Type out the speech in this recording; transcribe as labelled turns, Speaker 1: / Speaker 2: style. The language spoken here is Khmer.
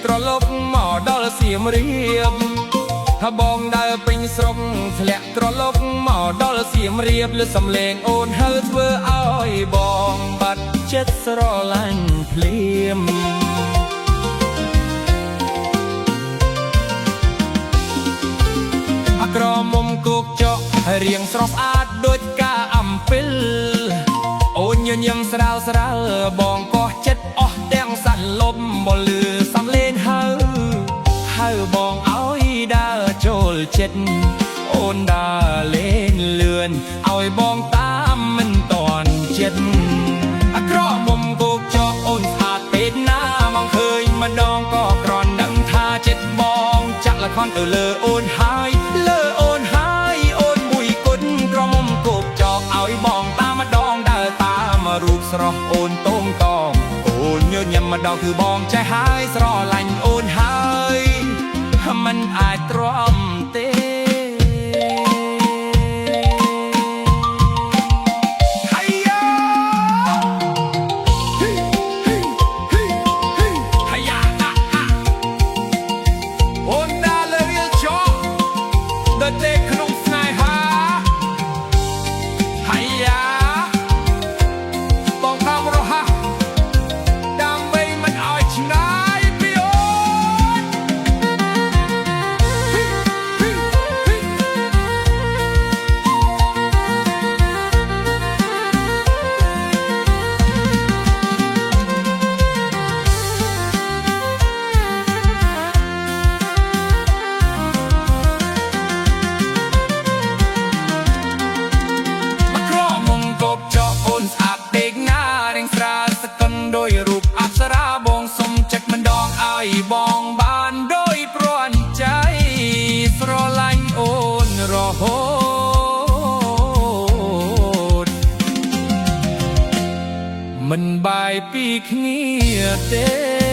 Speaker 1: ត្រឡប់មកដល់សៀមរាបថាបងដើរពេញស្រុកធ្លាក់ត្រឡប់មកដល់សៀមរាបលើសំឡេងអូនហៅធ្វើឲ្យបងបាត់ចិត្តស្រឡាញ់ភ្លាមក្រមុំគោកចករៀងស្រស់ស្អាតដូចការអំពិលអូនញញឹមស្រាលស្រាលបងកោះចិត្តអស់ទាំងសន្លប់បលឺសំលេងហៅបងឲ្យដើរចូលចិត្តអូនដើរលេងលឿនឲ្យបងតាមមិនតន់ចិត្តក្រមុំគោកចកអូនស្អាតពេកណាមកឃើញម្ដងក៏គ្រាន់ដឹងថាចិត្តបងចាក់ល្ខន់ទៅលើអូនហើយលើអូនហើយអូនមួយគុណក្រមុំគោកចកឲ្យបងតាមម្ដងដើរតាមរូបស្រស់អូនតងតងអូនញញឹមម្ដងគឺបងចេះហើយស្រឡាញ់អូនហើយមិនអាចទ្រាំទេតែក្នុងស្នេហាហើយយ៉ាបងតាមរហ័សដើម្បីមិនឲ្យឆ្ងាយពីអូនដោយរូបអប្សរាបងសុំចិត្តម្ដងឲ្យបងបានដោយព្រាន់ใจស្រឡាញ់អូនរហូតមិនបាយពីគ្នាទេ